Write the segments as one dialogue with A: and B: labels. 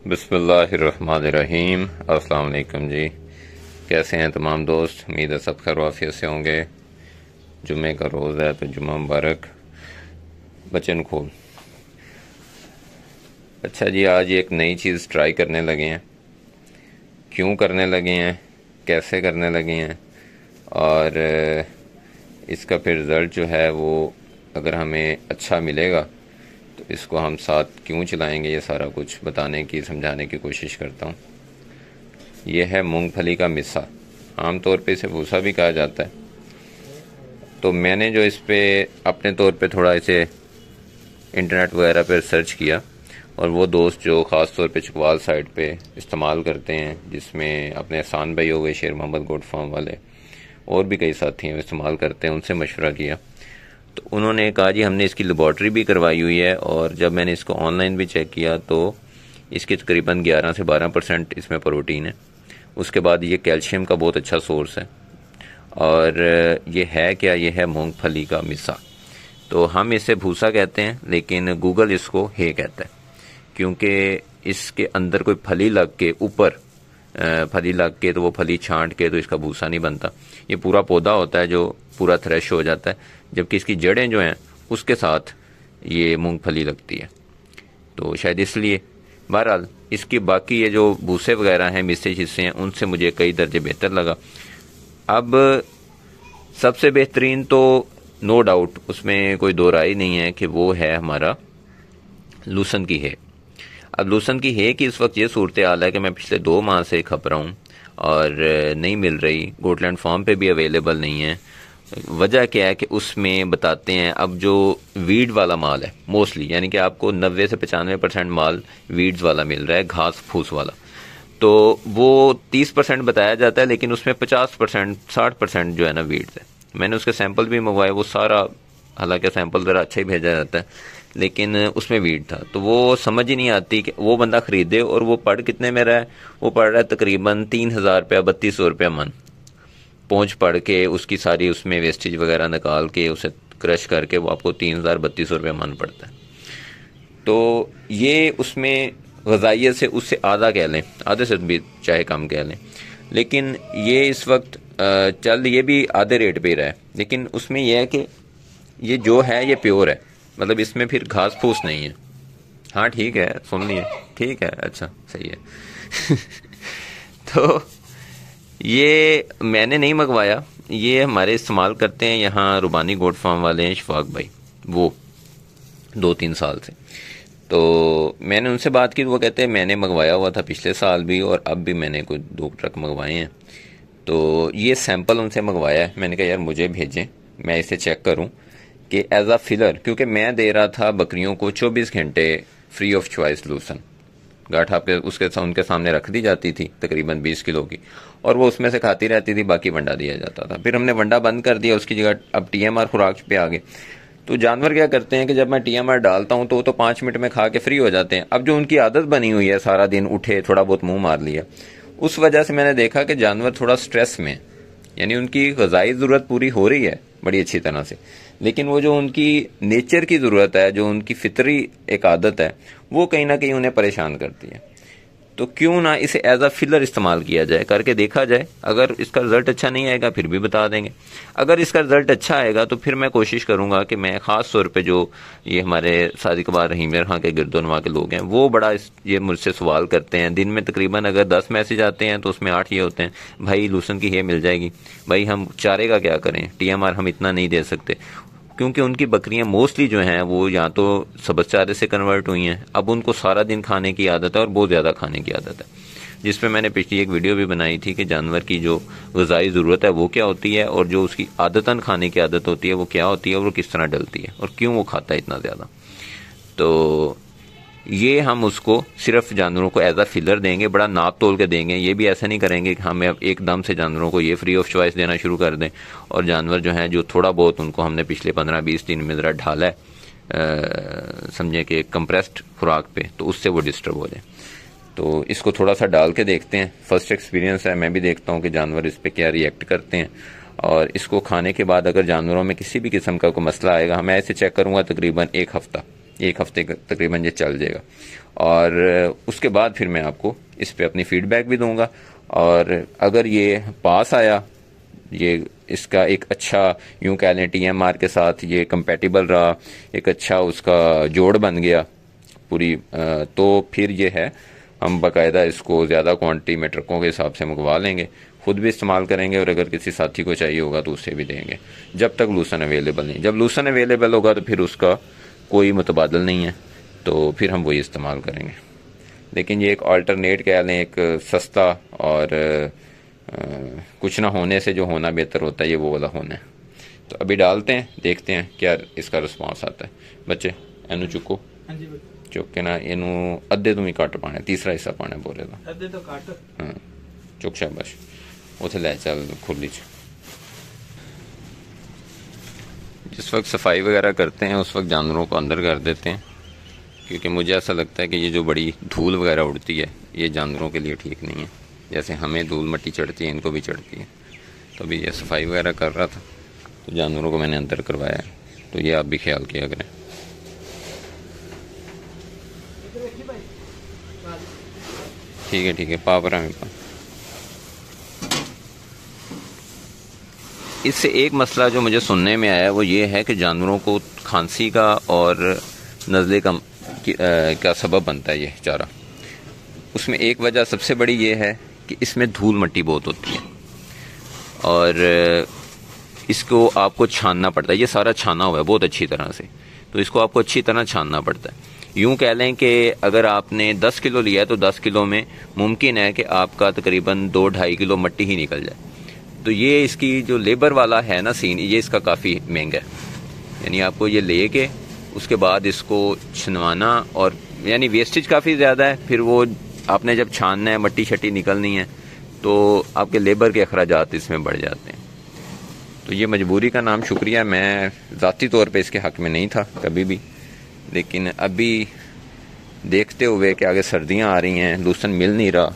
A: बिस्मिल्लाहिर्रहमानिर्रहीम। अस्सलाम वालेकुम जी। कैसे हैं तमाम दोस्त? उम्मीद है सब खैर आफियत से होंगे। जुम्मे का रोज़ है तो जुम्मा मुबारक। बचन खोल। अच्छा जी, आज एक नई चीज़ ट्राई करने लगे हैं। क्यों करने लगे हैं, कैसे करने लगे हैं और इसका फिर रिज़ल्ट जो है वो अगर हमें अच्छा मिलेगा तो इसको हम साथ क्यों चलाएंगे, ये सारा कुछ बताने की समझाने की कोशिश करता हूँ। ये है मूंगफली का मिस्सा। आम तौर पे इसे भूसा भी कहा जाता है। तो मैंने जो इस पे अपने तौर पे थोड़ा इसे इंटरनेट वगैरह पर सर्च किया और वो दोस्त जो ख़ास तौर पे चकवाल साइड पे इस्तेमाल करते हैं, जिसमें अपने एहसान भाई हो गए, शेर मोहम्मद गोट फार्म वाले, और भी कई साथी हैं इस्तेमाल करते हैं, उनसे मशवरा किया तो उन्होंने कहा जी हमने इसकी लेबॉर्ट्री भी करवाई हुई है और जब मैंने इसको ऑनलाइन भी चेक किया तो इसकी तकरीबन 11 से 12% इसमें प्रोटीन है। उसके बाद ये कैल्शियम का बहुत अच्छा सोर्स है। और ये है क्या, ये है मूंगफली का मिस्सा। तो हम इसे भूसा कहते हैं लेकिन गूगल इसको हे कहता है, क्योंकि इसके अंदर कोई फली लग के ऊपर फली लग के तो वो फली छांट के तो इसका भूसा नहीं बनता। ये पूरा पौधा होता है जो पूरा थ्रेश हो जाता है, जबकि इसकी जड़ें जो हैं उसके साथ ये मूंगफली लगती है, तो शायद इसलिए। बहरहाल इसकी बाकी ये जो भूसे वगैरह हैं, मिस्से हिस्से हैं, उनसे मुझे कई दर्जे बेहतर लगा। अब सबसे बेहतरीन तो नो डाउट उसमें कोई दो राय नहीं है कि वो है हमारा लूसन की है। अब लूसन की है कि इस वक्त ये सूरत हाल है कि मैं पिछले 2 माह से खप रहा हूँ और नहीं मिल रही, गोटलैंड फार्म पे भी अवेलेबल नहीं है। वजह क्या है कि उसमें बताते हैं अब जो वीड वाला माल है मोस्टली, यानी कि आपको 90 से 95% माल वीड्स वाला मिल रहा है, घास फूस वाला। तो वो 30% बताया जाता है लेकिन उसमें 50% 60% जो है ना वीड्स है। मैंने उसके सैंपल भी मंगवाए, वो सारा, हालांकि सैंपल ज़रा अच्छा ही भेजा जाता है लेकिन उसमें वीड था। तो वो समझ ही नहीं आती कि वो बंदा खरीदे और वो पड़ कितने में रहा है। वो पड़ रहा है तकरीबन 3000 रुपया 3200 रुपया मन। पहुँच पड़ के उसकी सारी उसमें वेस्टेज वगैरह निकाल के उसे क्रश करके वो आपको 3000 3200 रुपया मन पड़ता है। तो ये उसमें ग़ज़ाइयत से उससे आधा कह लें, आधे से भी चाहे कम कह लें, लेकिन ये इस वक्त चल ये भी आधे रेट पे ही रहा है। लेकिन उसमें यह है कि ये जो है ये प्योर है, मतलब इसमें फिर घास फूस नहीं है। हाँ ठीक है, सुन लिए, ठीक है, अच्छा सही है। तो ये मैंने नहीं मंगवाया, ये हमारे इस्तेमाल करते हैं यहाँ रुबानी गोट फार्म वाले हैं, शफाक भाई, वो 2-3 साल से। तो मैंने उनसे बात की तो वो कहते हैं मैंने मंगवाया हुआ था पिछले साल भी और अब भी मैंने कोई 2 ट्रक मंगवाए हैं। तो ये सैंपल उनसे मंगवाया है। मैंने कहा यार मुझे भेजें, मैं इसे चेक करूं कि एज अ फिलर, क्योंकि मैं दे रहा था बकरियों को 24 घंटे फ्री ऑफ चॉइस लूसन। गाठ आपके उनके सामने रख दी जाती थी तकरीबन 20 किलो की, और वो उसमें से खाती रहती थी, बाकी वंडा दिया जाता था। फिर हमने वंडा बंद कर दिया, उसकी जगह अब TMR खुराक पे आ गए। तो जानवर क्या करते हैं कि जब मैं TMR डालता हूं तो वो तो 5 मिनट में खा के फ्री हो जाते हैं। अब जो उनकी आदत बनी हुई है सारा दिन उठे थोड़ा बहुत मुंह मार लिया, उस वजह से मैंने देखा कि जानवर थोड़ा स्ट्रेस में, यानी उनकी ग़िज़ाई ज़रूरत पूरी हो रही है बड़ी अच्छी तरह से, लेकिन वो जो उनकी नेचर की ज़रूरत है, जो उनकी फितरी एक आदत है, वो कहीं ना कहीं उन्हें परेशान करती है। तो क्यों ना इसे एज अ फिलर इस्तेमाल किया जाए, करके देखा जाए। अगर इसका रिजल्ट अच्छा नहीं आएगा फिर भी बता देंगे, अगर इसका रिजल्ट अच्छा आएगा तो फिर मैं कोशिश करूंगा कि मैं ख़ास तौर पे जो ये हमारे सादिकबार रहीम खां के गिरदोनवा के लोग हैं वो बड़ा ये मुझसे सवाल करते हैं। दिन में तकरीबन अगर 10 मैसेज आते हैं तो उसमें 8 ये होते हैं, भाई लूसन की ये मिल जाएगी, भाई हम चारे का क्या करें, TMR हम इतना नहीं दे सकते। क्योंकि उनकी बकरियां मोस्टली जो हैं वो या तो सब्ज़ चारे से कन्वर्ट हुई हैं, अब उनको सारा दिन खाने की आदत है और बहुत ज़्यादा खाने की आदत है, जिसमें मैंने पिछली एक वीडियो भी बनाई थी कि जानवर की जो ग़िज़ाई ज़रूरत है वो क्या होती है और जो उसकी आदतन खाने की आदत होती है वो क्या होती है और वो किस तरह डलती है और क्यों वो खाता है इतना ज़्यादा। तो ये हम उसको सिर्फ जानवरों को एज अ फिलर देंगे, बड़ा नाप तोल के देंगे। ये भी ऐसा नहीं करेंगे कि हमें अब एकदम से जानवरों को ये फ्री ऑफ चॉइस देना शुरू कर दें और जानवर जो हैं जो थोड़ा बहुत उनको हमने पिछले 15-20 दिन में ज़रा ढाला है, समझे कि कंप्रेस्ड खुराक पे, तो उससे वो डिस्टर्ब हो जाए। तो इसको थोड़ा सा डाल के देखते हैं, फर्स्ट एक्सपीरियंस है, मैं भी देखता हूँ कि जानवर इस पर क्या रिएक्ट करते हैं। और इसको खाने के बाद अगर जानवरों में किसी भी किस्म का कोई मसला आएगा, मैं ऐसे चेक करूँगा तकरीबन 1 हफ्ता, 1 हफ्ते तकरीबन ये चल जाएगा। और उसके बाद फिर मैं आपको इस पे अपनी फीडबैक भी दूंगा, और अगर ये पास आया, ये इसका एक अच्छा, यूं कह लें TMR के साथ ये कंपेटिबल रहा, एक अच्छा उसका जोड़ बन गया पूरी, तो फिर ये है हम बाकायदा इसको ज़्यादा क्वांटिटी में ट्रकों के हिसाब से मंगवा लेंगे, खुद भी इस्तेमाल करेंगे, और अगर किसी साथी को चाहिए होगा तो उससे भी देंगे, जब तक लूसन अवेलेबल नहीं। जब लूसन अवेलेबल होगा तो फिर उसका कोई मुतबादल नहीं है, तो फिर हम वही इस्तेमाल करेंगे। लेकिन ये एक अल्टरनेट कह लें, एक सस्ता और कुछ ना होने से जो होना बेहतर होता है, ये वो वाला होना है। तो अभी डालते हैं, देखते हैं क्या इसका रिस्पॉन्स आता है। बच्चे एनू चुको, चुक के ना इनू अद्धे तू ही घट पाने, तीसरा हिस्सा पाने बोले तो अद्धे तो घट, हाँ चुक शाबाश, उसे ले चल खुली च। जिस वक्त सफाई वगैरह करते हैं उस वक्त जानवरों को अंदर कर देते हैं, क्योंकि मुझे ऐसा लगता है कि ये जो बड़ी धूल वगैरह उड़ती है ये जानवरों के लिए ठीक नहीं है। जैसे हमें धूल मट्टी चढ़ती है, इनको भी चढ़ती है। तो अभी ये सफाई वगैरह कर रहा था तो जानवरों को मैंने अंदर करवाया है, तो ये आप भी ख्याल किया करें। ठीक है पापरा में पा। इससे एक मसला जो मुझे सुनने में आया वो ये है कि जानवरों को खांसी का और नज़ले का सबब बनता है ये चारा। उसमें एक वजह सबसे बड़ी ये है कि इसमें धूल मट्टी बहुत होती है, और इसको आपको छानना पड़ता है। ये सारा छाना हुआ है बहुत अच्छी तरह से, तो इसको आपको अच्छी तरह छानना पड़ता है। यूँ कह लें कि अगर आपने 10 किलो लिया है तो 10 किलो में मुमकिन है कि आपका तकरीबन 2-2.5 किलो मट्टी ही निकल जाए। तो ये इसकी जो लेबर वाला है ना सीन, ये इसका काफ़ी महंगा है। यानी आपको ये ले के उसके बाद इसको छनवाना, और यानी वेस्टेज काफ़ी ज़्यादा है। फिर वो आपने जब छानना है, मट्टी शट्टी निकलनी है, तो आपके लेबर के अखराजात इसमें बढ़ जाते हैं। तो ये मजबूरी का नाम शुक्रिया, मैं ज़ाती तौर पे इसके हक़ में नहीं था कभी भी, लेकिन अभी देखते हुए कि आगे सर्दियां आ रही हैं, लूसन मिल नहीं रहा।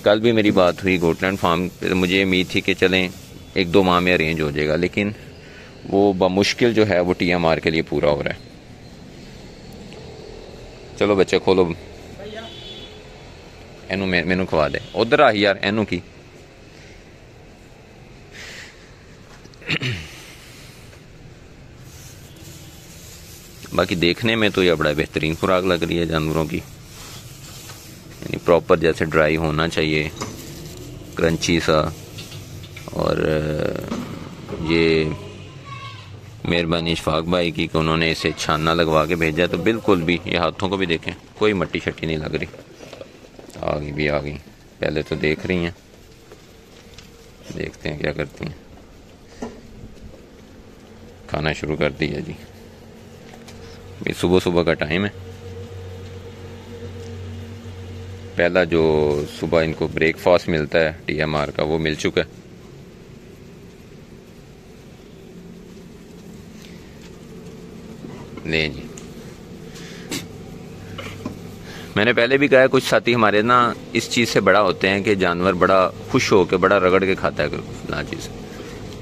A: कल भी मेरी बात हुई गोटलैंड फार्म पे, मुझे उम्मीद थी कि चलें 1-2 माह में अरेंज हो जाएगा, लेकिन वो बमुश्किल जो है वो TMR के लिए पूरा हो रहा है। चलो बच्चे खोलो, एनू मैनू खवा दे, उधर आ यार एनू की। बाकी देखने में तो यह बड़ा बेहतरीन खुराक लग रही है जानवरों की, यानी प्रॉपर जैसे ड्राई होना चाहिए, क्रंची सा। और ये मेहरबानी इशफाक भाई की कि उन्होंने इसे छाना लगवा के भेजा, तो बिल्कुल भी, ये हाथों को भी देखें कोई मट्टी शट्टी नहीं लग रही। आ गई, पहले तो देख रही हैं, देखते हैं क्या करती हैं। खाना शुरू कर दिया जी, ये सुबह का टाइम है। पहला जो सुबह इनको ब्रेकफास्ट मिलता है TMR का वो मिल चुका है। ले जी, मैंने पहले भी कहा है, कुछ साथी हमारे ना इस चीज़ से बड़ा होते हैं कि जानवर बड़ा खुश हो के बड़ा रगड़ के खाता है ना चीज़।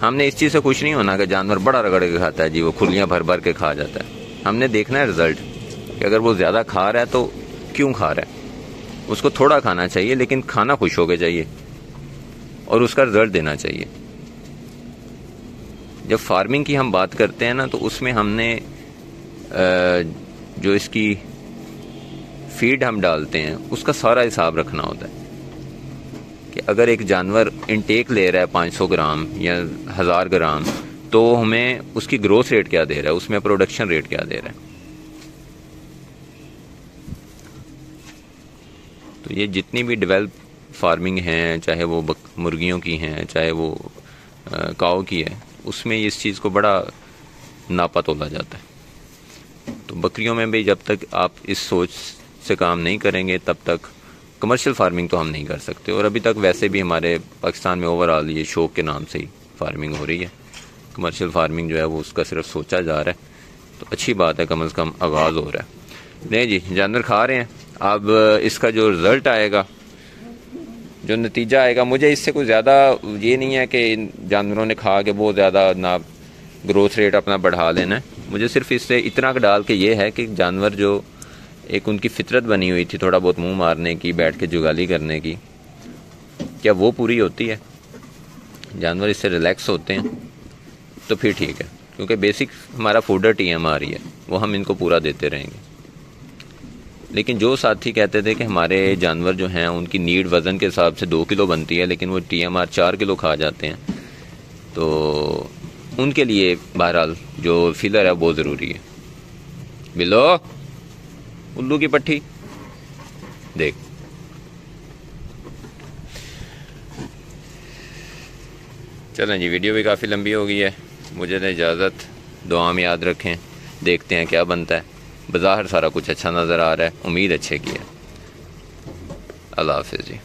A: हमने इस चीज़ से खुश नहीं होना कि जानवर बड़ा रगड़ के खाता है जी, वो खुलियाँ भर भर के खा जाता है। हमने देखना है रिजल्ट, कि अगर वो ज़्यादा खा रहा है तो क्यों खा रहा है। उसको थोड़ा खाना चाहिए, लेकिन खाना खुश हो के चाहिए, और उसका रिजल्ट देना चाहिए। जब फार्मिंग की हम बात करते हैं ना, तो उसमें हमने जो इसकी फीड हम डालते हैं उसका सारा हिसाब रखना होता है कि अगर एक जानवर इनटेक ले रहा है 500 ग्राम या 1000 ग्राम, तो हमें उसकी ग्रोथ रेट क्या दे रहा है, उसमें प्रोडक्शन रेट क्या दे रहा है। तो ये जितनी भी डेवलप फार्मिंग हैं, चाहे वो मुर्गियों की हैं, चाहे वो काऊ की है, उसमें इस चीज़ को बड़ा नापा तोला जाता है। तो बकरियों में भी जब तक आप इस सोच से काम नहीं करेंगे तब तक कमर्शियल फार्मिंग तो हम नहीं कर सकते। और अभी तक वैसे भी हमारे पाकिस्तान में ओवरऑल ये शौक के नाम से ही फार्मिंग हो रही है। कमर्शियल फार्मिंग जो है वो उसका सिर्फ सोचा जा रहा है, तो अच्छी बात है, कम से कम आगाज़ हो रहा है। नहीं जी, जानवर खा रहे हैं। अब इसका जो रिज़ल्ट आएगा, जो नतीजा आएगा, मुझे इससे कोई ज़्यादा ये नहीं है कि जानवरों ने खा के बहुत ज़्यादा ना ग्रोथ रेट अपना बढ़ा लेना है, मुझे सिर्फ इससे इतना डाल के ये है कि जानवर जो एक उनकी फितरत बनी हुई थी थोड़ा बहुत मुंह मारने की, बैठ के जुगाली करने की, क्या वो पूरी होती है? जानवर इससे रिलैक्स होते हैं तो फिर ठीक है, क्योंकि बेसिक हमारा फूडर TMR ही है, वो हम इनको पूरा देते रहेंगे। लेकिन जो साथी कहते थे कि हमारे जानवर जो हैं उनकी नीड वज़न के हिसाब से 2 किलो बनती है लेकिन वो TMR 4 किलो खा जाते हैं, तो उनके लिए बहरहाल जो फिलर है वो ज़रूरी है। बिलो, उल्लू की पट्टी देख। चलें जी, वीडियो भी काफ़ी लंबी हो गई है, मुझे तो इजाज़त। दुआ में याद रखें, देखते हैं क्या बनता है। बज़ाहिर सारा कुछ अच्छा नज़र आ रहा है, उम्मीद अच्छे की है। अल्लाह हाफ़िज़ जी।